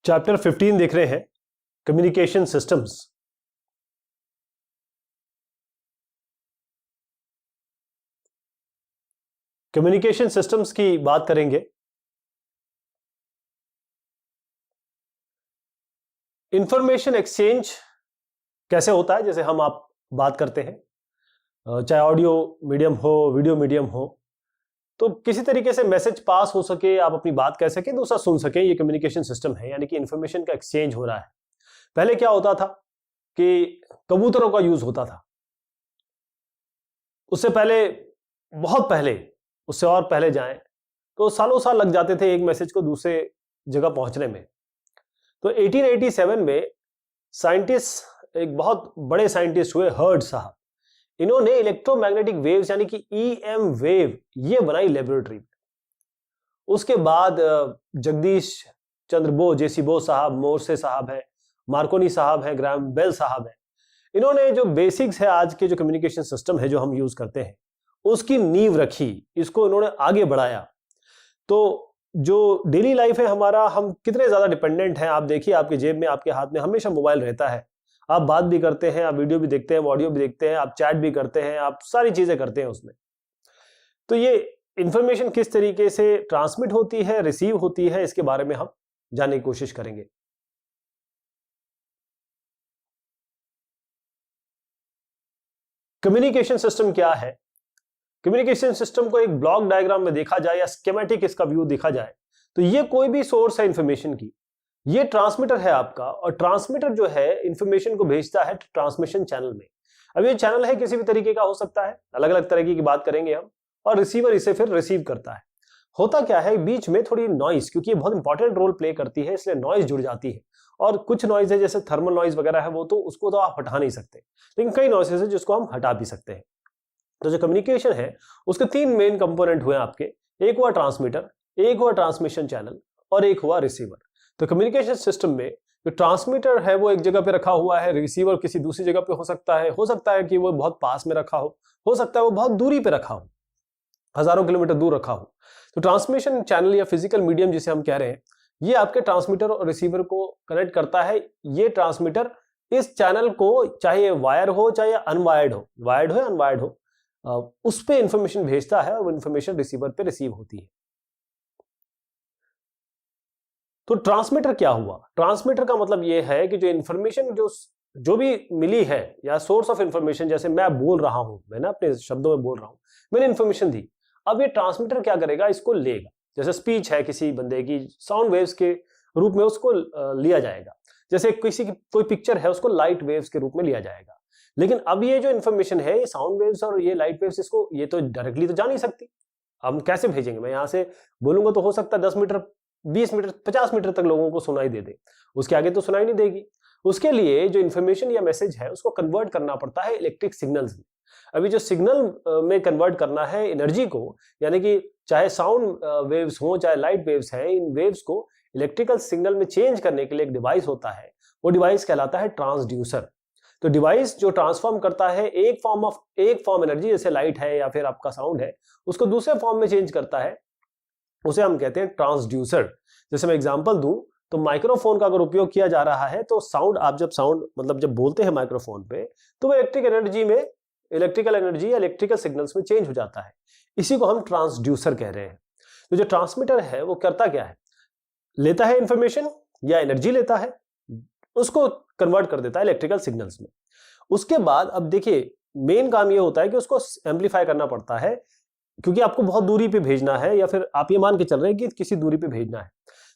Chapter 15 देख रहे हैं, कम्युनिकेशन सिस्टम्स। कम्युनिकेशन सिस्टम्स की बात करेंगे। इंफॉर्मेशन एक्सचेंज कैसे होता है, जैसे हम आप बात करते हैं, चाहे ऑडियो मीडियम हो, वीडियो मीडियम हो, तो किसी तरीके से मैसेज पास हो सके, आप अपनी बात कह सके, दूसरा सुन सके, ये कम्युनिकेशन सिस्टम है, यानी कि इंफॉर्मेशन का एक्सचेंज हो रहा है। पहले क्या होता था कि कबूतरों का यूज होता था, उससे पहले, बहुत पहले, उससे और पहले जाएं तो सालों साल लग जाते थे एक मैसेज को दूसरे जगह पहुंचने में। तो 1887 में साइंटिस्ट, एक बहुत बड़े साइंटिस्ट हुए, हर्ड साहब, इन्होंने इलेक्ट्रोमैग्नेटिक वेव्स यानी कि ईएम वेव ये बनाई लेबोरेटरी में। उसके बाद जगदीश चंद्र बोस, जेसी बोस साहब, मोर्से साहब है, मार्कोनी साहब है, ग्राहम बेल साहब है, इन्होंने जो बेसिक्स है आज के जो कम्युनिकेशन सिस्टम है जो हम यूज करते हैं उसकी नींव रखी, इसको इन्होंने आगे बढ़ाया। तो जो डेली लाइफ है हमारा, हम कितने ज्यादा डिपेंडेंट हैं, आप देखिए आपके जेब में, आपके हाथ में हमेशा मोबाइल रहता है, आप बात भी करते हैं, आप वीडियो भी देखते हैं, ऑडियो भी देखते हैं, आप चैट भी करते हैं, आप सारी चीजें करते हैं उसमें। तो ये इंफॉर्मेशन किस तरीके से ट्रांसमिट होती है, रिसीव होती है, इसके बारे में हम जानने की कोशिश करेंगे। कम्युनिकेशन सिस्टम क्या है? कम्युनिकेशन सिस्टम को एक ब्लॉक डायग्राम में देखा जाए या स्कीमेटिक इसका व्यू देखा जाए तो ये कोई भी सोर्स है इंफॉर्मेशन की, ये ट्रांसमीटर है आपका, और ट्रांसमीटर जो है इंफॉर्मेशन को भेजता है ट्रांसमिशन चैनल में। अब ये चैनल है किसी भी तरीके का हो सकता है, अलग अलग तरीके की बात करेंगे हम, और रिसीवर इसे फिर रिसीव करता है। होता क्या है, बीच में थोड़ी नॉइज, क्योंकि ये बहुत इंपॉर्टेंट रोल प्ले करती है इसलिए नॉइज जुड़ जाती है, और कुछ नॉइज है जैसे थर्मल नॉइज वगैरह है, वो तो उसको तो आप हटा नहीं सकते, लेकिन कई नॉइसेस है जिसको हम हटा भी सकते हैं। तो जो कम्युनिकेशन है उसके तीन मेन कंपोनेंट हुए आपके, एक हुआ ट्रांसमीटर, एक हुआ ट्रांसमिशन चैनल, और एक हुआ रिसीवर। तो कम्युनिकेशन सिस्टम में जो ट्रांसमीटर है वो एक जगह पे रखा हुआ है, रिसीवर किसी दूसरी जगह पे हो सकता है कि वो बहुत पास में रखा हो सकता है वो बहुत दूरी पे रखा हो, हजारों किलोमीटर दूर रखा हो। तो ट्रांसमिशन चैनल या फिजिकल मीडियम जिसे हम कह रहे हैं, ये आपके ट्रांसमीटर और रिसीवर को कनेक्ट करता है। ये ट्रांसमीटर इस चैनल को, चाहे वायर हो चाहे अनवायर्ड हो, वायर्ड हो या अनवायर्ड हो, उस पे इंफॉर्मेशन भेजता है और वो इंफॉर्मेशन रिसीवर पे रिसीव होती है। तो ट्रांसमीटर क्या हुआ? ट्रांसमीटर का मतलब ये है कि जो इंफॉर्मेशन जो भी मिली है, या सोर्स ऑफ इंफॉर्मेशन, जैसे मैं बोल रहा हूं, मैं ना अपने शब्दों में बोल रहा हूं, मैंने इंफॉर्मेशन दी, अब ये ट्रांसमीटर क्या करेगा, इसको लेगा। जैसे स्पीच है किसी बंदे की, साउंड वेव्स के रूप में उसको लिया जाएगा। जैसे किसी की कोई पिक्चर है, उसको लाइट वेव्स के रूप में लिया जाएगा। लेकिन अब ये जो इंफॉर्मेशन है, ये साउंड वेव्स और ये लाइट वेव्स, इसको ये तो डायरेक्टली तो जा नहीं सकती, हम कैसे भेजेंगे? मैं यहां से बोलूंगा तो हो सकता है 10 मीटर, 20 मीटर, 50 मीटर तक लोगों को सुनाई दे, उसके आगे तो सुनाई नहीं देगी। उसके लिए जो इंफॉर्मेशन या मैसेज है उसको कन्वर्ट करना पड़ता है इलेक्ट्रिक सिग्नल्स में। अभी जो सिग्नल में कन्वर्ट करना है एनर्जी को, यानी कि चाहे साउंड वेव्स हो चाहे लाइट वेव्स है, इन वेव्स को इलेक्ट्रिकल सिग्नल में चेंज करने के लिए एक डिवाइस होता है, वो डिवाइस कहलाता है ट्रांसड्यूसर। तो डिवाइस जो ट्रांसफॉर्म करता है एक फॉर्म एनर्जी, जैसे लाइट है या फिर आपका साउंड है, उसको दूसरे फॉर्म में चेंज करता है, उसे हम कहते हैं ट्रांसड्यूसर। जैसे मैं एग्जांपल दूं तो माइक्रोफोन का अगर उपयोग किया जा रहा है तो साउंड, आप जब बोलते हैं माइक्रोफोन पे, तो वो इलेक्ट्रिकल एनर्जी या इलेक्ट्रिकल सिग्नल्स में चेंज हो जाता है। इसी को हम ट्रांसड्यूसर कह रहे हैं। तो जो ट्रांसमीटर है वो करता क्या है, लेता है इंफॉर्मेशन या एनर्जी लेता है, उसको कन्वर्ट कर देता है इलेक्ट्रिकल सिग्नल्स में। उसके बाद अब देखिए मेन काम ये होता है कि उसको एम्पलीफाई करना पड़ता है, क्योंकि आपको बहुत दूरी पे भेजना है, या फिर आप ये मान के चल रहे हैं कि किसी दूरी पे भेजना है।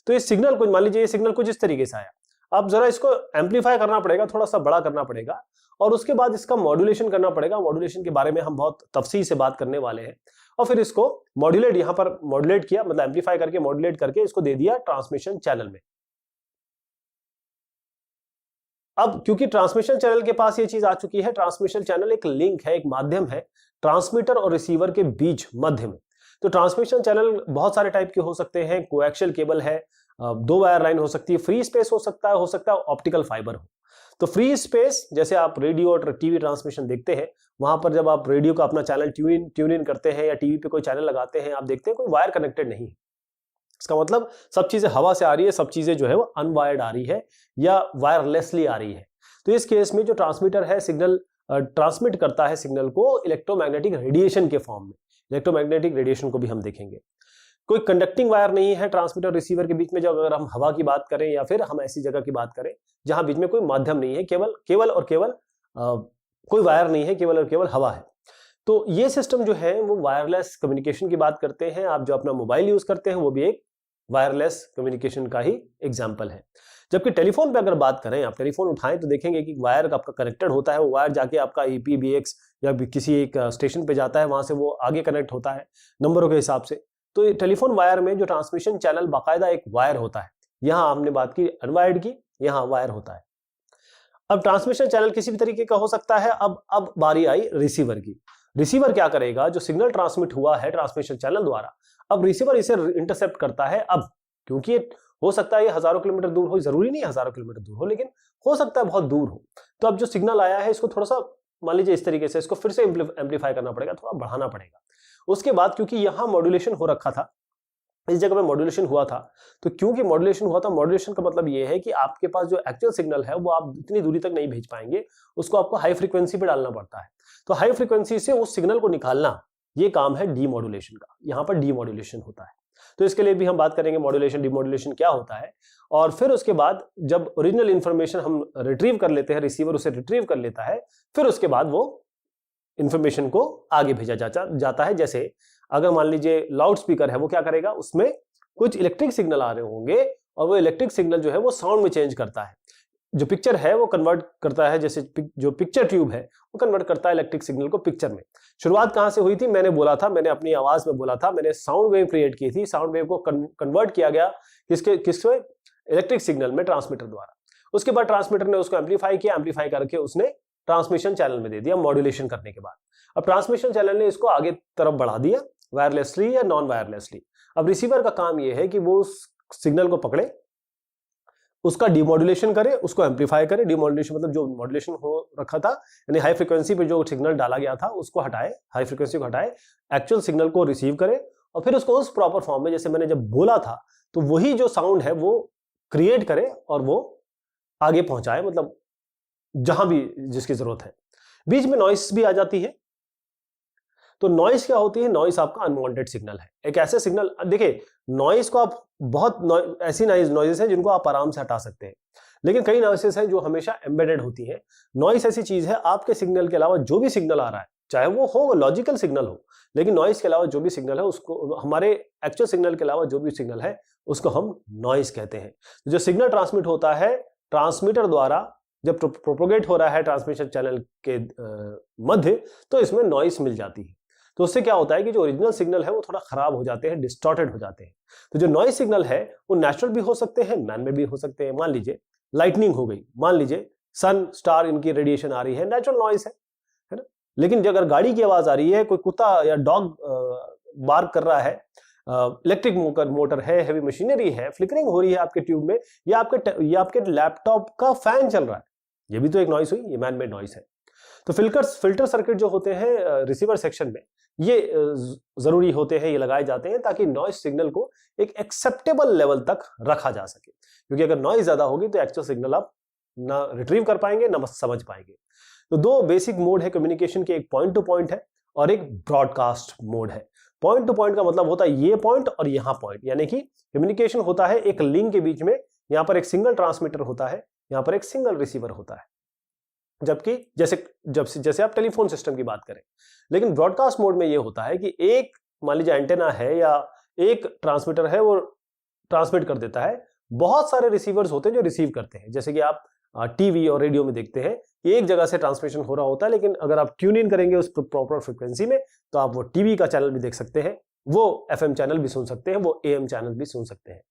तो इस सिग्नल को, मान लीजिए ये सिग्नल कुछ इस तरीके से आया, अब जरा इसको एम्पलीफाई करना पड़ेगा, थोड़ा सा बड़ा करना पड़ेगा, और उसके बाद इसका मॉड्यूलेशन करना पड़ेगा। मॉड्यूलेशन के बारे में हम बहुत तफसील से बात करने वाले हैं। और फिर इसको मॉड्यूलेट, यहां पर मॉड्यूलेट किया, मतलब एम्पलीफाई करके मॉड्यूलेट करके इसको दे दिया ट्रांसमिशन चैनल में। अब क्योंकि ट्रांसमिशन चैनल के पास ये चीज आ चुकी है, ट्रांसमिशन चैनल एक लिंक है, एक माध्यम है ट्रांसमीटर और रिसीवर के बीच, मध्य में। तो ट्रांसमिशन चैनल बहुत सारे टाइप के हो सकते हैं, कोएक्सियल केबल है, 2 वायर लाइन हो सकती है, फ्री स्पेस हो सकता है ऑप्टिकल फाइबर हो। तो फ्री स्पेस, जैसे आप रेडियो और टीवी ट्रांसमिशन देखते हैं, वहां पर जब आप रेडियो का अपना चैनल ट्यून इन करते हैं या टीवी पे कोई चैनल लगाते हैं, आप देखते हैं कोई वायर कनेक्टेड नहीं है, इसका मतलब सब चीजें हवा से आ रही है, सब चीजें जो है वो अनवायर्ड आ रही है या वायरलेसली आ रही है। तो इस केस में जो ट्रांसमीटर है सिग्नल ट्रांसमिट करता है सिग्नल को इलेक्ट्रोमैग्नेटिक रेडिएशन के फॉर्म में। इलेक्ट्रोमैग्नेटिक रेडिएशन को भी हम देखेंगे। कोई कंडक्टिंग वायर नहीं है ट्रांसमीटर और रिसीवर के बीच में, जब अगर हम हवा की बात करें या फिर हम ऐसी जगह की बात करें जहां बीच में कोई माध्यम नहीं है, केवल और केवल कोई वायर नहीं है, केवल और केवल हवा है। तो ये सिस्टम जो है वो वायरलेस कम्युनिकेशन की बात करते हैं। आप जो अपना मोबाइल यूज करते हैं वो भी एक वायरलेस कम्युनिकेशन का ही एग्जाम्पल है। जबकि टेलीफोन पे अगर बात करें, आप टेलीफोन उठाएं तो देखेंगे कि वायर आपका कनेक्टेड होता है, वो वायर जाके आपका ईपीबीएक्स या किसी एक स्टेशन पे जाता है, वहां से वो आगे कनेक्ट होता है नंबरों के हिसाब से। तो ये टेलीफोन वायर में जो ट्रांसमिशन चैनल बाकायदा एक वायर होता है। यहां हमने बात की अनवायर्ड की, यहां वायर होता है। अब ट्रांसमिशन चैनल किसी भी तरीके का हो सकता है। अब बारी आई रिसीवर की। रिसीवर क्या करेगा, जो सिग्नल ट्रांसमिट हुआ है ट्रांसमिशन चैनल द्वारा, अब रिसीवर इसे इंटरसेप्ट करता है। अब क्योंकि हो सकता है ये हजारों किलोमीटर दूर हो, जरूरी नहीं हजारों किलोमीटर दूर हो, लेकिन हो सकता है बहुत दूर हो। तो अब जो सिग्नल आया है इसको थोड़ा सा मान लीजिए इस तरीके से इसको फिर से एम्पलीफाई करना पड़ेगा, थोड़ा बढ़ाना पड़ेगा। उसके बाद क्योंकि यहां मॉड्यूलेशन हो रखा था, इस जगह पे मॉड्यूलेशन हुआ था, तो क्योंकि मॉड्यूलेशन हुआ था, मॉड्यूलेशन का मतलब ये है कि आपके पास जो एक्चुअल सिग्नल है वो आप इतनी दूरी तक नहीं भेज पाएंगे, उसको आपको हाई फ्रीक्वेंसी पे डालना पड़ता है। तो हाई फ्रीक्वेंसी से उस सिग्नल को निकालना, ये काम है डीमॉड्यूलेशन का। यहां पर डीमॉड्यूलेशन होता है। तो इसके लिए भी हम बात करेंगे मॉड्यूलेशन डीमॉड्यूलेशन क्या होता है। और फिर उसके बाद जब ओरिजिनल इंफॉर्मेशन हम रिट्रीव कर लेते हैं, रिसीवर उसे रिट्रीव कर लेता है, फिर उसके बाद वो इंफॉर्मेशन को आगे भेजा जाता है। जैसे अगर मान लीजिए लाउड स्पीकर है, वो क्या करेगा, उसमें कुछ इलेक्ट्रिक सिग्नल आ रहे होंगे और वो इलेक्ट्रिक सिग्नल जो है वो साउंड में चेंज करता है। जो पिक्चर है वो कन्वर्ट करता है, जैसे जो पिक्चर ट्यूब है वो कन्वर्ट करता है इलेक्ट्रिक सिग्नल को पिक्चर में। शुरुआत कहां से हुई थी, मैंने बोला था, मैंने अपनी आवाज में बोला था, मैंने साउंड वेव क्रिएट की थी। साउंड वेव को कन्वर्ट किया गया किसमें, इलेक्ट्रिक सिग्नल में, ट्रांसमीटर द्वारा। उसके बाद ट्रांसमीटर ने उसको एम्पलीफाई किया, एम्पलीफाई करके उसने ट्रांसमिशन चैनल में दे दिया मॉड्यूलेशन करने के बाद। अब ट्रांसमिशन चैनल ने इसको आगे तरफ बढ़ा दिया, वायरलेसली या नॉन वायरलेसली। अब रिसीवर का काम यह है कि वो उस सिग्नल को पकड़े, उसका डिमॉड्यूलेशन करे, उसको एम्पलीफाई करे। डिमॉड्यूलेशन मतलब जो मॉड्यूलेशन हो रखा था, यानी हाई फ्रीक्वेंसी पे जो सिग्नल डाला गया था उसको हटाए, हाई फ्रीक्वेंसी को हटाए, एक्चुअल सिग्नल को रिसीव करे और फिर उसको उस प्रॉपर फॉर्म में, जैसे मैंने जब बोला था, तो वही जो साउंड है वो क्रिएट करे और वो आगे पहुंचाए, मतलब जहां भी जिसकी जरूरत है। बीच में नॉइस भी आ जाती है। तो नॉइस क्या होती है, नॉइस आपका अनवांटेड सिग्नल है। एक ऐसे सिग्नल, देखिए नॉइस को आप ऐसी नॉइसेस हैं जिनको आप आराम से हटा सकते हैं, लेकिन कई नॉइसेस हैं जो हमेशा एम्बेडेड होती हैं। नॉइस ऐसी चीज है, आपके सिग्नल के अलावा जो भी सिग्नल आ रहा है, चाहे वो हो लॉजिकल सिग्नल हो, लेकिन नॉइस के अलावा जो भी सिग्नल है उसको, हमारे एक्चुअल सिग्नल के अलावा जो भी सिग्नल है उसको हम नॉइस कहते हैं। जो सिग्नल ट्रांसमिट होता है ट्रांसमीटर द्वारा, जब प्रोपोगेट हो रहा है ट्रांसमिशन चैनल के मध्य, तो इसमें नॉइस मिल जाती है। तो उससे क्या होता है कि जो ओरिजिनल सिग्नल है वो थोड़ा खराब हो जाते हैं, डिस्टॉर्टेड हो जाते हैं। तो जो नॉइस सिग्नल है वो नेचुरल भी हो सकते हैं, मैन में भी हो सकते हैं। मान लीजिए लाइटनिंग हो गई, मान लीजिए सन स्टार, इनकी रेडिएशन आ रही है, नेचुरल नॉइस है ना। लेकिन अगर गाड़ी की आवाज आ रही है, कोई कुत्ता या डॉग बार्क कर रहा है, इलेक्ट्रिक मोटर है, हैवी मशीनरी है, फ्लिकरिंग हो रही है आपके ट्यूब में, या आपके लैपटॉप का फैन चल रहा है, ये भी तो एक नॉइस हुई, ये मैन मेड नॉइस है। तो फिल्टर सर्किट जो होते हैं रिसीवर सेक्शन में, ये जरूरी होते हैं, ये लगाए जाते हैं ताकि नॉइस सिग्नल को एक एक्सेप्टेबल लेवल तक रखा जा सके। क्योंकि अगर नॉइस ज्यादा होगी तो एक्चुअल सिग्नल आप ना रिट्रीव कर पाएंगे ना समझ पाएंगे। तो दो बेसिक मोड है कम्युनिकेशन के, एक पॉइंट टू पॉइंट है और एक ब्रॉडकास्ट मोड है। पॉइंट टू पॉइंट का मतलब होता है ये पॉइंट और यहां पॉइंट, यानी कि कम्युनिकेशन होता है एक लिंक के बीच में, यहां पर एक सिंगल ट्रांसमीटर होता है, यहां पर एक सिंगल रिसीवर होता है। जबकि जैसे आप टेलीफोन सिस्टम की बात करें, लेकिन ब्रॉडकास्ट मोड में ये होता है कि एक मान लीजिए एंटेना है या एक ट्रांसमीटर है, वो ट्रांसमिट कर देता है, बहुत सारे रिसीवर्स होते हैं जो रिसीव करते हैं। जैसे कि आप टीवी और रेडियो में देखते हैं, एक जगह से ट्रांसमिशन हो रहा होता है, लेकिन अगर आप ट्यून इन करेंगे उस प्रॉपर फ्रिक्वेंसी में, तो आप वो टीवी का चैनल भी देख सकते हैं, वो एफएम चैनल भी सुन सकते हैं, वो एएम चैनल भी सुन सकते हैं।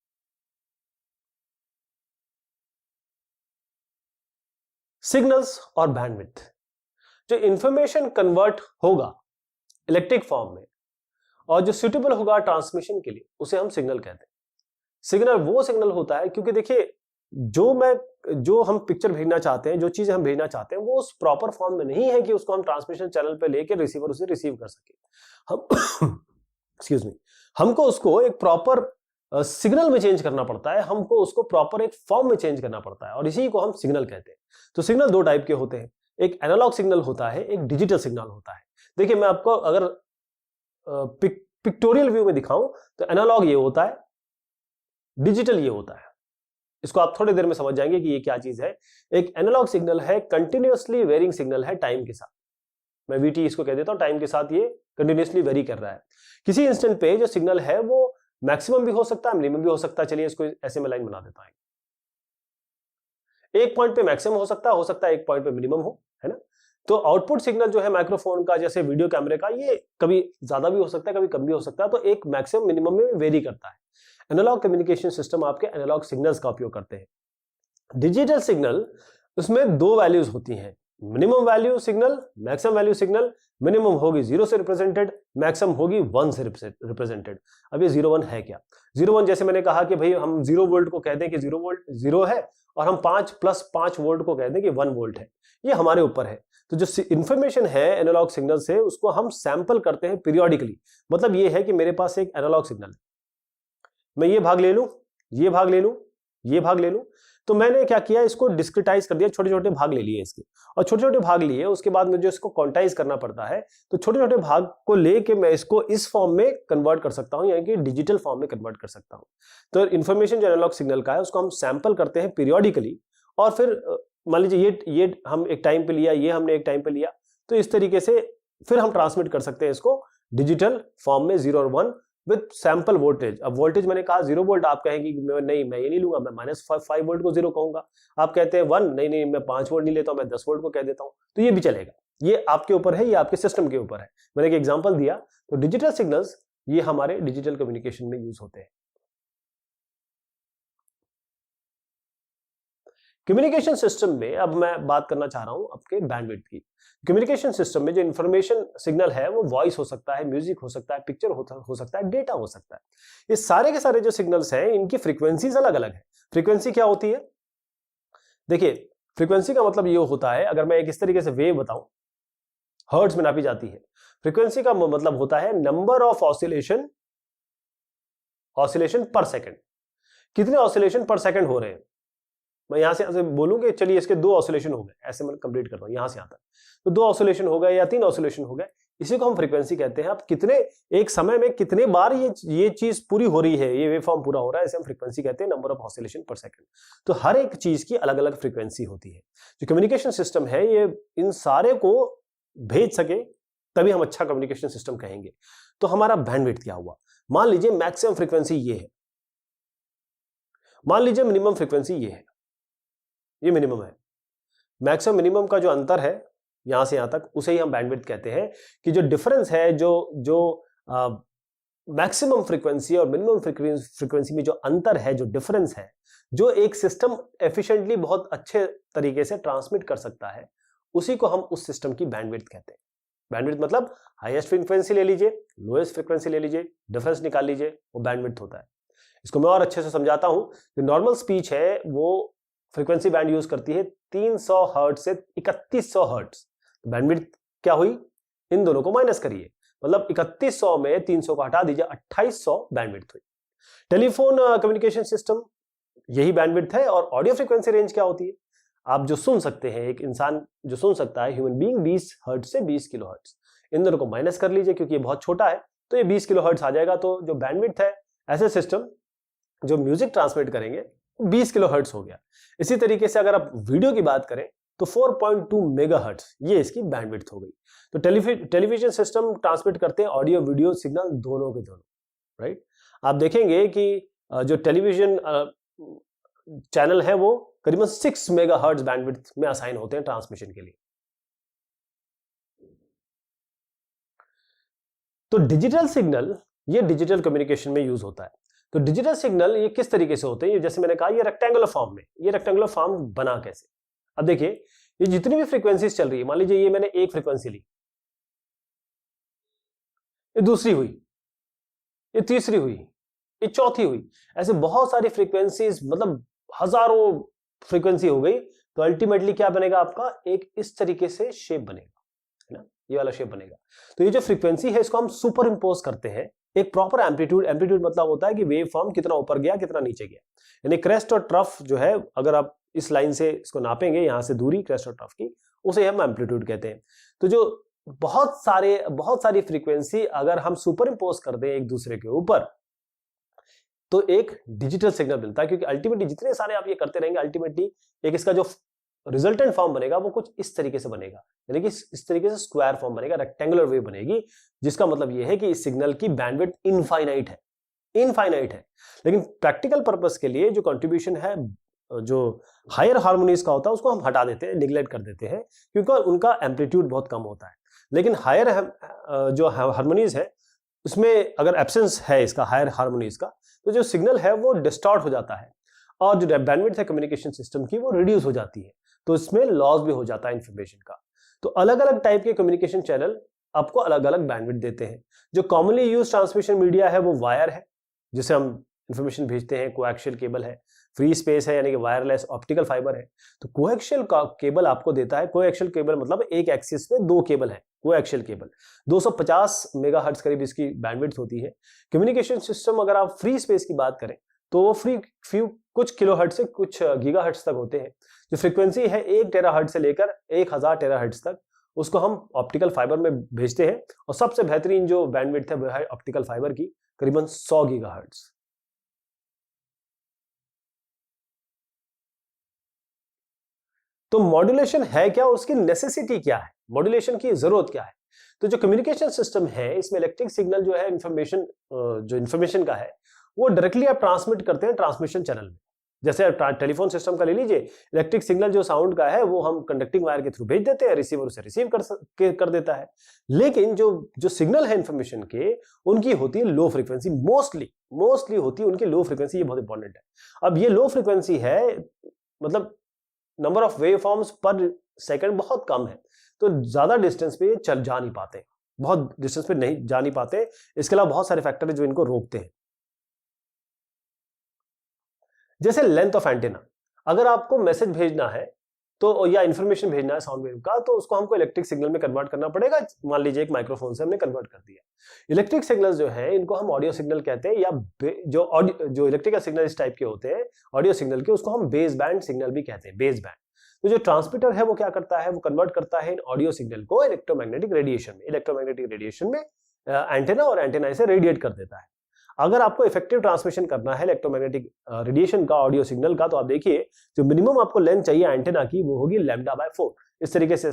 सिग्नल्स और बैंडविड्थ, जो इंफॉर्मेशन कन्वर्ट होगा इलेक्ट्रिक फॉर्म में और जो सुटेबल होगा ट्रांसमिशन के लिए, उसे हम सिग्नल कहते हैं। सिग्नल वो सिग्नल होता है, क्योंकि देखिए जो हम पिक्चर भेजना चाहते हैं, जो चीज हम भेजना चाहते हैं, वो उस प्रॉपर फॉर्म में नहीं है कि उसको हम ट्रांसमिशन चैनल पे लेके रिसीवर उसे रिसीव कर सके। हम एक्सक्यूज मी, हमको उसको एक प्रॉपर सिग्नल में चेंज करना पड़ता है, हमको उसको प्रॉपर एक फॉर्म में चेंज करना पड़ता है और इसी को हम सिग्नल कहते हैं। तो सिग्नल दो टाइप के होते हैं, एक एनालॉग सिग्नल होता है, एक डिजिटल सिग्नल होता है। देखिए मैं आपको अगर पिक्टोरियल व्यू में दिखाऊं तो एनालॉग ये होता है, डिजिटल ये होता है। इसको आप थोड़ी देर में समझ जाएंगे कि ये क्या चीज है। एक एनालॉग सिग्नल है कंटिन्यूअसली वेरिंग सिग्नल है टाइम के साथ, मैं वीटी इसको कह देता हूं, टाइम के साथ ये कंटिन्यूअसली वेरी कर रहा है। किसी इंस्टेंट पे जो सिग्नल है वो मैक्सिमम भी हो सकता है, मिनिमम भी हो सकता है। चलिए इसको ऐसे में लाइन बना देता हूं, एक पॉइंट पे मैक्सिमम हो सकता है, एक पॉइंट पे मिनिमम हो, है ना। तो आउटपुट सिग्नल जो है माइक्रोफोन का, जैसे वीडियो कैमरे का, ये कभी ज्यादा भी हो सकता है, कभी कम भी हो सकता है, तो एक मैक्सिमम मिनिमम में वेरी करता है। एनालॉग कम्युनिकेशन सिस्टम आपके एनालॉग सिग्नल्स का उपयोग करते हैं। डिजिटल सिग्नल, उसमें दो वैल्यूज होती हैं, minimum value signal, maximum value signal. Minimum होगी 0 से रिप्रेजेंटेड, मैक्सिमम होगी 1 से रिप्रेजेंटेड। अब ये 0-1 है क्या? 0-1 जैसे मैंने कहा कि भाई हम 0 वोल्ट को कहते हैं कि 0 वोल्ट 0 है, और हम 5 + 5 वोल्ट को कहते हैं कि 1 वोल्ट है। ये हमारे ऊपर है। तो जो इंफॉर्मेशन है एनालॉग सिग्नल से, उसको हम सैंपल करते हैं पीरियोडिकली। मतलब ये है कि मेरे पास एक एनालॉग सिग्नल है, मैं ये भाग ले लूं, ये भाग ले लूं, ये भाग ले लूं, तो मैंने क्या किया, इसको डिस्क्रिटाइज कर दिया, छोटे छोटे भाग ले लिए इसके, और छोटे छोटे भाग लिए, उसके बाद मुझे इसको क्वांटाइज करना पड़ता है। तो छोटे छोटे भाग को लेके मैं इसको इस फॉर्म में कन्वर्ट कर सकता हूं, यानी कि डिजिटल फॉर्म में कन्वर्ट कर सकता हूं। तो इन्फॉर्मेशन जो एनालॉग सिग्नल का है उसको हम सैंपल करते हैं पीरियोडिकली, और फिर मान लीजिए ये हम एक टाइम पे लिया, ये हमने एक टाइम पे लिया, तो इस तरीके से फिर हम ट्रांसमिट कर सकते हैं इसको डिजिटल फॉर्म में 0 और 1 विद सैंपल वोल्टेज। अब वोल्टेज मैंने कहा 0 वोल्ट, आप कहेंगे कि नहीं मैं ये नहीं लूंगा, मैं -5 वोल्ट को 0 कहूंगा। आप कहते हैं 1, नहीं मैं 5 वोल्ट नहीं लेता हूं, मैं 10 वोल्ट को कह देता हूं, तो ये भी चलेगा। ये आपके ऊपर है, ये आपके सिस्टम के ऊपर है। मैंने एक एग्जांपल दिया। तो डिजिटल सिग्नल्स ये हमारे डिजिटल कम्युनिकेशन में यूज होते हैं। कम्युनिकेशन सिस्टम में अब मैं बात करना चाह रहा हूं आपके बैंडविड्थ की। कम्युनिकेशन सिस्टम में जो इंफॉर्मेशन सिग्नल है वो वॉइस हो सकता है, म्यूजिक हो सकता है, पिक्चर हो सकता है, डेटा हो सकता है। ये सारे के सारे जो सिग्नल्स हैं इनकी फ्रीक्वेंसीज अलग अलग है। फ्रीक्वेंसी क्या होती है? देखिए फ्रीक्वेंसी का मतलब ये होता है, अगर मैं एक इस तरीके से वेव बताऊं, हर्ट्ज में नापी जाती है। फ्रीक्वेंसी का मतलब होता है नंबर ऑफ ऑसिलेशन पर सेकेंड। कितने ऑसिलेशन पर सेकेंड हो रहे हैं। मैं यहां से बोलूं कि चलिए इसके 2 ऑसिलेशन हो गए, ऐसे मैं कंप्लीट करता हूं, यहां से आता है तो 2 ऑसिलेशन हो गए या 3 ऑसिलेशन हो गए, इसी को हम फ्रीक्वेंसी कहते हैं। अब कितने एक समय में कितने बार ये चीज पूरी हो रही है, ये वेव फॉर्म पूरा हो रहा है, इसे हम फ्रीक्वेंसी कहते हैं, नंबर ऑफ ऑसिलेशन पर सेकंड। तो हर एक चीज की अलग अलग फ्रीक्वेंसी होती है। जो कम्युनिकेशन सिस्टम है ये इन सारे को भेज सके तभी हम अच्छा कम्युनिकेशन सिस्टम कहेंगे। तो हमारा बैंडविड्थ क्या हुआ? मान लीजिए मैक्सिमम फ्रीक्वेंसी ये है, मान लीजिए मिनिमम फ्रीक्वेंसी ये है, ये मिनिमम है। मैक्सिमम मिनिमम का जो अंतर है यहां से यहां तक, उसे ही हम बैंडविड्थ कहते हैं। कि जो डिफरेंस है, जो मैक्सिमम फ्रीक्वेंसी और मिनिमम फ्रीक्वेंसी में जो अंतर है, जो डिफरेंस है, जो एक सिस्टम एफिशिएंटली बहुत अच्छे तरीके से ट्रांसमिट कर सकता है, उसी को हम उस सिस्टम की बैंडविड्थ कहते हैं। बैंडविड्थ मतलब हाईएस्ट फ्रीक्वेंसी ले लीजिए, लोएस्ट फ्रीक्वेंसी ले लीजिए, डिफरेंस निकाल लीजिए, वो बैंडविड्थ होता है। इसको मैं और अच्छे से समझाता हूं। जो नॉर्मल स्पीच है वो फ्रीक्वेंसी बैंड यूज करती है 300 हर्ट्ज से 3100 हर्ट्ज। बैंडविड्थ क्या हुई? इन दोनों को माइनस करिए, मतलब 3100 में 300 को हटा दीजिए, 2800 बैंडविड्थ हुई। टेलीफोन कम्युनिकेशन सिस्टम यही बैंडविड्थ है। और ऑडियो फ्रीक्वेंसी रेंज क्या होती है? आप जो सुन सकते हैं, एक इंसान जो सुन सकता है, ह्यूमन बीइंग, 20 हर्ट्ज से 20 किलो हर्ट्ज। इन दोनों को माइनस कर लीजिए क्योंकि ये बहुत छोटा है, तो ये 20 किलो हर्ट्ज आ जाएगा। तो जो बैंडविड्थ है, ऐसे सिस्टम जो म्यूजिक ट्रांसमिट करेंगे, 20 किलो हर्ट्ज हो गया। इसी तरीके से अगर आप वीडियो की बात करें तो 4.2 मेगाहर्ट्ज ये इसकी बैंडविड्थ हो गई। तो टेलीविजन सिस्टम ट्रांसमिट करते हैं ऑडियो वीडियो सिग्नल दोनों के दोनों, राइट। आप देखेंगे कि जो टेलीविजन चैनल है वो करीबन 6 मेगाहर्ट्ज बैंडविड्थ में असाइन होते हैं ट्रांसमिशन के लिए। तो डिजिटल सिग्नल ये डिजिटल कम्युनिकेशन में यूज होता है। तो डिजिटल सिग्नल ये किस तरीके से होते हैं? जैसे मैंने कहा, ये रेक्टेंगुलर फॉर्म में। ये रेक्टेंगुलर फॉर्म बना कैसे? अब देखिए, ये जितनी भी फ्रीक्वेंसीज चल रही है, मान लीजिए ये मैंने एक फ्रीक्वेंसी ली, ये दूसरी हुई, ये तीसरी हुई, ये चौथी हुई, ऐसे बहुत सारी फ्रीक्वेंसीज, मतलब हजारों फ्रीक्वेंसी हो गई। तो अल्टीमेटली क्या बनेगा आपका? एक इस तरीके से शेप बनेगा, है ना, ये वाला शेप बनेगा। तो ये जो फ्रीक्वेंसी है इसको हम सुपर इंपोज करते हैं एक प्रॉपर एम्पलीट्यूड, एम्पलीट्यूड मतलब होता है कि वेव फॉर्म कितना ऊपर गया कितना नीचे गया, यानी क्रेस्ट और ट्रफ जो है, अगर आप इस लाइन से इसको नापेंगे, यहां से दूरी क्रेस्ट और ट्रफ की, उसे हम एम्पलीट्यूड कहते हैं। तो जो बहुत सारी फ्रीक्वेंसी अगर हम सुपर इम्पोज कर दें एक दूसरे के ऊपर, तो एक डिजिटल सिग्नल मिलता है, क्योंकि अल्टीमेटली जितने सारे आप ये करते रहेंगे, अल्टीमेटली एक इसका जो रिजल्टेंट फॉर्म बनेगा वो कुछ इस तरीके से बनेगा, यानी कि इस तरीके से स्क्वायर फॉर्म बनेगा, रेक्टेंगुलर वेव बनेगी, जिसका मतलब ये है कि इस सिग्नल की बैंडविड्थ इनफाइनाइट है। लेकिन प्रैक्टिकल पर्पस के लिए जो कंट्रीब्यूशन है, जो हायर हार्मोनीज का होता है, उसको हम हटा देते हैं, निगलेक्ट कर देते हैं, क्योंकि उनका एम्पलीट्यूड बहुत कम होता है। लेकिन हायर जो हार्मोनीज है, उसमें अगर एब्सेंस है इसका हायर हार्मोनीज का, तो जो सिग्नल है वो डिस्टॉर्ट हो जाता है, और जो बैंडविड्थ है कम्युनिकेशन सिस्टम की वो रिड्यूस हो जाती है, तो इसमें लॉस भी हो जाता है इंफॉर्मेशन का। तो अलग अलग टाइप के कम्युनिकेशन चैनल आपको अलग अलग बैंडविड्थ देते हैं। जो कॉमनली यूज ट्रांसमिशन मीडिया है वो वायर है, जिसे हम इंफॉर्मेशन भेजते हैं, कोएक्सियल केबल है, फ्री स्पेस है यानी कि वायरलेस ऑप्टिकल फाइबर है। तो कोएक्सियल का केबल आपको देता है, कोएक्सियल केबल मतलब एक एक्सिस में दो केबल है, कोएक्सियल केबल 250 मेगाहर्ट्ज करीब इसकी बैंडविड्थ होती है। कम्युनिकेशन सिस्टम अगर आप फ्री स्पेस की बात करें तो वो फ्री कुछ किलोहर्ट्ज से कुछ गीगाहर्ट्ज तक होते हैं। जो फ्रीक्वेंसी है 1 टेराहर्ट्ज से लेकर 1000 टेराहर्ट्ज तक, उसको हम ऑप्टिकल फाइबर में भेजते हैं, और सबसे बेहतरीन जो बैंडविड्थ है वो है ऑप्टिकल फाइबर की, करीबन 100 गीगाहर्ट्ज। तो मॉड्यूलेशन है क्या और उसकी नेसेसिटी क्या है, मॉड्यूलेशन की जरूरत क्या है? तो जो कम्युनिकेशन सिस्टम है, इसमें इलेक्ट्रिक सिग्नल जो है जो इंफॉर्मेशन का है, वो डायरेक्टली आप ट्रांसमिट करते हैं ट्रांसमिशन चैनल में। जैसे टेलीफोन सिस्टम का ले लीजिए, इलेक्ट्रिक सिग्नल जो साउंड का है वो हम कंडक्टिंग वायर के थ्रू भेज देते हैं, रिसीवर उसे रिसीव कर देता है। लेकिन जो सिग्नल है इंफॉर्मेशन के, उनकी होती है लो फ्रीक्वेंसी, मोस्टली होती है उनकी लो फ्रीक्वेंसी, ये बहुत इंपॉर्टेंट है। अब ये लो फ्रीक्वेंसी है, मतलब नंबर ऑफ वेव फॉर्म्स पर सेकंड बहुत कम है, तो ज्यादा डिस्टेंस पे ये चल जा नहीं पाते, बहुत डिस्टेंस पे नहीं जा नहीं पाते। इसके अलावा बहुत सारे फैक्टर है जो इनको रोकते हैं, जैसे लेंथ ऑफ एंटीना। अगर आपको मैसेज भेजना है तो, या इंफॉर्मेशन भेजना है साउंड वेव का, तो उसको हमको इलेक्ट्रिक सिग्नल में कन्वर्ट करना पड़ेगा। मान लीजिए एक माइक्रोफोन से हमने कन्वर्ट कर दिया। इलेक्ट्रिक सिग्नल जो है इनको हम ऑडियो सिग्नल कहते हैं, या जो इलेक्ट्रिकल सिग्नल इस टाइप के होते हैं ऑडियो सिग्नल के, उसको हम बेस बैंड सिग्नल भी कहते हैं, बेस बैंड। तो जो ट्रांसमीटर है वो क्या करता है, वो कन्वर्ट करता है इन ऑडियो सिग्नल को इलेक्ट्रोमैग्नेटिक रेडिएशन में एंटेना, और एंटेना से रेडिएट कर देता है। अगर आपको इफेक्टिव ट्रांसमिशन करना है इलेक्ट्रोमैग्नेटिक रेडिएशन का, ऑडियो सिग्नल का, तो आप देखिए जो मिनिमम आपको लेंथ चाहिए एंटेना की, वो होगी λ/4। इस तरीके से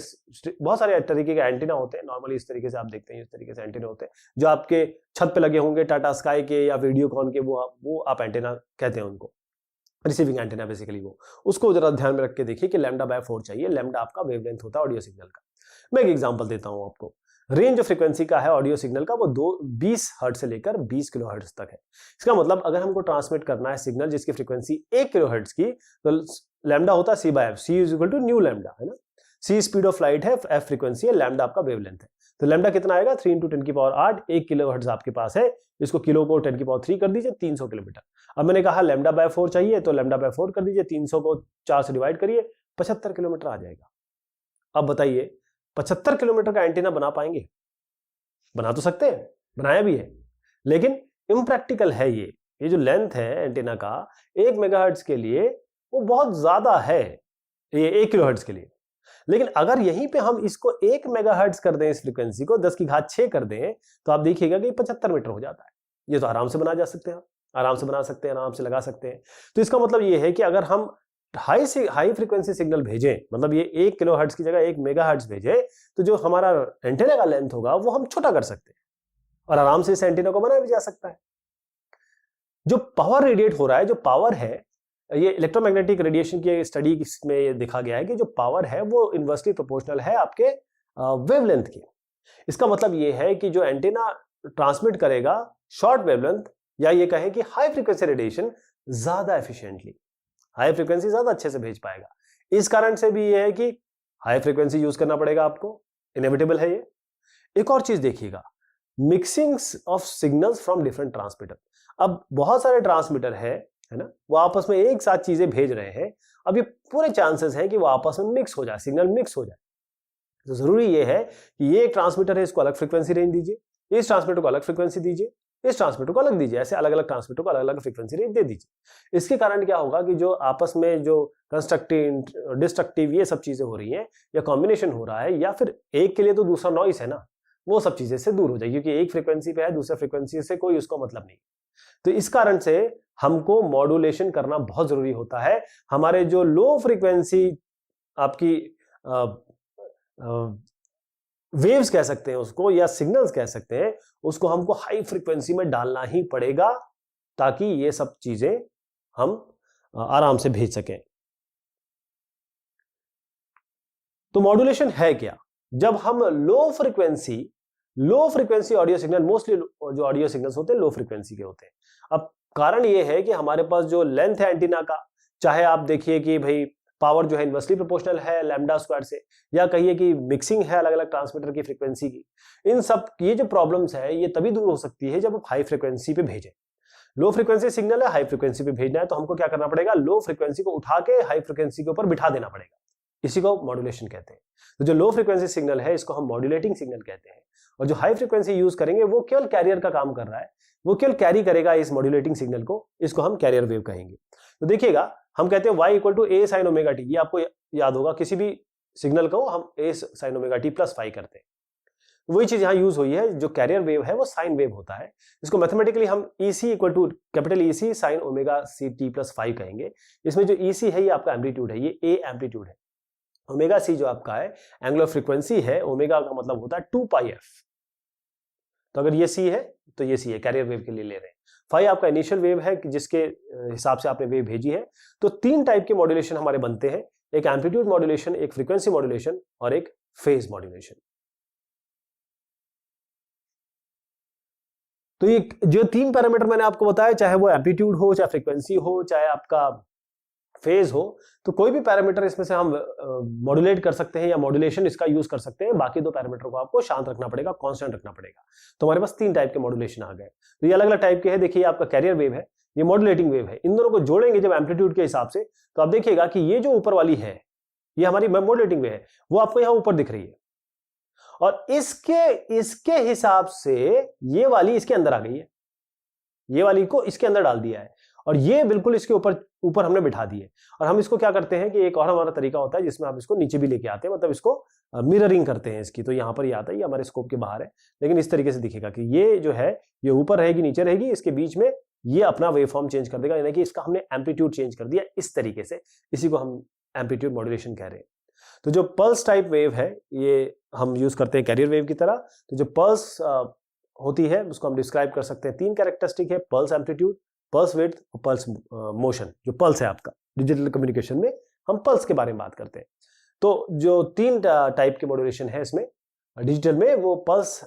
बहुत सारे तरीके के एंटेना होते हैं, नॉर्मली इस तरीके से आप देखते हैं, इस तरीके से एंटेना होते हैं जो आपके छत पे लगे होंगे, टाटा स्काई के या वीडियोकॉन के, वो आप एंटेना कहते हैं उनको, रिसीविंग एंटेना बेसिकली। वो उसको जरा ध्यान में रख के देखिए कि λ/4 चाहिए। लैम्डा आपका वेवलेंथ होता है ऑडियो सिग्नल का। मैं एक एग्जांपल देता हूं आपको। रेंज ऑफ फ्रीक्वेंसी का है ऑडियो सिग्नल का, वो 20 हर्ट्ज से लेकर 20 किलो हर्ट्ज तक है। इसका मतलब अगर हमको ट्रांसमिट करना है सिग्नल जिसकी फ्रीक्वेंसी 1 किलो हर्ट्ज की, तो लैम्डा होता है c/f, c is equal to nu lambda, है ना। c स्पीड ऑफ लाइट है, f फ्रीक्वेंसी है, लैम्डा आपका वेवलेंथ है। तो लैम्डा कितना आएगा, 3 × 10⁸, 1 किलो हर्ट्ज आपके पास है, इसको किलो को 10⁻³ कर दीजिए, 300 किलोमीटर। अब मैंने कहा λ/4 चाहिए, तो λ/4 कर दीजिए, 300 को 4 से डिवाइड करिए, 75 किलोमीटर आ जाएगा। अब बताइए 75 किलोमीटर का एंटीना बना पाएंगे? बना तो सकते हैं, बनाया भी है, लेकिन इम्प्रैक्टिकल है। ये जो लेंथ है एंटीना का 1 मेगाहर्ट्ज के लिए वो बहुत ज्यादा है, ये 1 किलोहर्ट्ज के लिए। लेकिन अगर यहीं पे हम इसको 1 मेगाहर्ट्ज कर दें, इस फ्रीक्वेंसी को 10⁶ कर दें, तो आप देखिएगा कि 75 मीटर हो जाता है। ये तो आराम से बना जा सकते हैं, आराम से बना सकते हैं, आराम से लगा सकते हैं। तो इसका मतलब ये है कि अगर हम हाई फ्रीक्वेंसी सिग्नल भेजें, मतलब ये 1 किलोहर्ट्ज की जगह 1 मेगाहर्ट्ज भेजें, तो जो हमारा एंटीना का लेंथ होगा वो हम छोटा कर सकते हैं, और आराम से इस एंटीना को बनाया भी जा सकता है। जो पावर रेडिएट हो रहा है, जो पावर है, ये इलेक्ट्रोमैग्नेटिक रेडिएशन की स्टडी में ये देखा गया है कि जो पावर है वो इनवर्सली प्रोपोर्शनल है आपके वेवलेंथ की। इसका मतलब ये है कि जो एंटीना ट्रांसमिट करेगा शॉर्ट वेवलेंथ, या ये कहें कि हाई फ्रीक्वेंसी रेडिएशन, ज्यादा एफिशिएंटली, हाई फ्रीक्वेंसी ज्यादा अच्छे से भेज पाएगा। इस कारण से भी ये है कि हाई फ्रीक्वेंसी यूज करना पड़ेगा आपको, इनएविटेबल है ये। एक और चीज देखिएगा, mixings of signals from different transmitter. अब बहुत सारे ट्रांसमीटर है ना, वो आपस में एक साथ चीजें भेज रहे हैं। अब ये पूरे चांसेस हैं कि वो आपस में मिक्स हो जाए, सिग्नल मिक्स हो जाए। तो जरूरी ये है कि ये एक ट्रांसमीटर है, इसको अलग फ्रीक्वेंसी रेंज दीजिए, इस ट्रांसमीटर को अलग फ्रीक्वेंसी दीजिए, इस ट्रांसमीटर को अलग दीजिए, ऐसे अलग अलग ट्रांसमीटर को अलग अलग फ्रीक्वेंसी रेंज दे दीजिए। इसके कारण क्या होगा कि जो आपस में जो कंस्ट्रक्टिव डिस्ट्रक्टिव ये सब चीजें हो रही हैं या कॉम्बिनेशन हो रहा है, या फिर एक के लिए तो दूसरा नॉइस है ना, वो सब चीजें से दूर हो जाएगी, क्योंकि एक फ्रीक्वेंसी पे है, दूसरा फ्रीक्वेंसी से कोई उसको मतलब नहीं। तो इस कारण से हमको मॉड्यूलेशन करना बहुत जरूरी होता है। हमारे जो लो फ्रीक्वेंसी आपकी वेव्स कह सकते हैं उसको, या सिग्नल्स कह सकते हैं उसको, हमको हाई फ्रीक्वेंसी में डालना ही पड़ेगा ताकि ये सब चीजें हम आराम से भेज सकें। तो मॉड्यूलेशन है क्या? जब हम low frequency audio signal, mostly जो ऑडियो सिग्नल्स होते हैं लो फ्रीक्वेंसी के होते हैं। अब कारण ये है कि हमारे पास जो लेंथ है एंटीना का, चाहे आप देखिए कि भाई पावर जो है इनवर्सली प्रोपोर्शनल है लैम्डा स्क्वायर से, या कहिए कि मिक्सिंग है अलग अलग ट्रांसमीटर की फ्रीक्वेंसी की, इन सब ये जो प्रॉब्लम्स है ये तभी दूर हो सकती है जब आप हाई फ्रीक्वेंसी पे भेजें। लो फ्रीक्वेंसी सिग्नल है, हाई फ्रीक्वेंसी पे भेजना है, तो हमको क्या करना पड़ेगा, लो फ्रीक्वेंसी को उठा के हाई फ्रीक्वेंसी के ऊपर बिठा देना पड़ेगा। इसी को मॉड्यूलेशन कहते हैं। तो जो लो फ्रीक्वेंसी सिग्नल है इसको हम मॉड्यूलेटिंग सिग्नल कहते हैं, और जो हाई फ्रीक्वेंसी यूज करेंगे वो केवल कैरियर का काम कर रहा है, वो केवल कैरी करेगा इस मॉड्यूलेटिंग सिग्नल को, इसको हम कैरियर वेव कहेंगे। तो देखिएगा हम कहते हैं y equal to a sin omega t, ये आपको याद होगा, किसी भी सिग्नल को हम a sin omega t plus phi करते हैं। वही चीज यहां यूज हुई है, जो कैरियर वेव है वो साइन वेव होता है। इसको मैथमेटिकली हम EC equal to capital EC sin omega c t plus five कहेंगे। इसमें जो EC है ये आपका एम्पलीट्यूड है, ये A एम्पलीट्यूड है। ओमेगा सी जो आपका है एंगुलर फ्रीक्वेंसी है, ओमेगा का मतलब होता है 2πf। तो अगर ये C है तो ये C है, कैरियर वेव के लिए ले रहे हैं। फाइव आपका इनिशियल वेव है जिसके हिसाब से आपने वेव भेजी है। तो तीन टाइप के मॉड्यूलेशन हमारे बनते हैं, एक एम्पलीट्यूड मॉड्यूलेशन, एक फ्रीक्वेंसी मॉड्यूलेशन और एक फेज मॉड्यूलेशन। तो ये जो तीन पैरामीटर मैंने आपको बताया, चाहे वो एम्पलीट्यूड हो, चाहे फ्रीक्वेंसी हो, चाहे आपका फेज हो, तो कोई भी पैरामीटर इसमें से हम मॉड्यूलेट कर सकते हैं या मॉड्यूलेशन इसका यूज कर सकते हैं। बाकी दो पैरामीटर को आपको शांत रखना पड़ेगा, कांस्टेंट रखना पड़ेगा। तो हमारे पास तीन टाइप के मॉड्यूलेशन आ गए। तो ये अलग अलग टाइप के हैं। देखिए आपका कैरियर वेव है, ये मॉड्यूलेटिंग वेव है। इन दोनों को जोड़ेंगे जब एम्पलीट्यूड के हिसाब से, तो आप देखिएगा कि ये जो ऊपर वाली है ये हमारी मॉड्यूलेटिंग वेव है, वो आपको यहाँ ऊपर दिख रही है, और इसके हिसाब से ये वाली इसके अंदर आ गई है, ये वाली को इसके अंदर डाल दिया है, और ये बिल्कुल इसके ऊपर हमने बिठा दी है। और हम इसको क्या करते हैं कि एक और हमारा तरीका होता है जिसमें आप इसको नीचे भी लेके आते हैं, मतलब इसको मिररिंग करते हैं इसकी। तो यहां पर ये आता है, ये हमारे स्कोप के बाहर है, लेकिन इस तरीके से दिखेगा कि ये जो है ये ऊपर रहेगी नीचे रहेगी, इसके बीच में ये अपना वेव फॉर्म चेंज कर देगा, यानी कि इसका हमने एम्पलीट्यूड चेंज कर दिया इस तरीके से। इसी को हम एम्पलीट्यूड मॉड्यूलेशन कह रहे हैं। तो जो पल्स टाइप वेव है ये हम यूज करते हैं कैरियर वेव की तरह। तो जो पल्स होती है उसको हम डिस्क्राइब कर सकते हैं, तीन कैरेक्टरिस्टिक है, पल्स एम्पलीट्यूड, पल्स विड्थ और पल्स मोशन। जो पल्स है आपका डिजिटल कम्युनिकेशन में हम पल्स के बारे में बात करते हैं। तो जो तीन टाइप के मॉड्यूलेशन है इसमें डिजिटल में, वो पल्स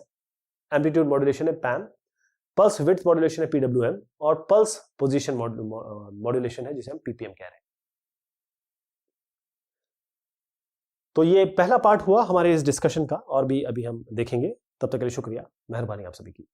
एम्पलीट्यूड मॉड्यूलेशन है पैम, पल्स विड्थ मॉड्यूलेशन है PWM, और पल्स पोजीशन मॉड्यूलेशन है जिसे हम PPM कह रहे हैं। तो ये पहला पार्ट हुआ हमारे इस डिस्कशन का, और भी अभी हम देखेंगे। तब तक के लिए शुक्रिया, मेहरबानी आप सभी की।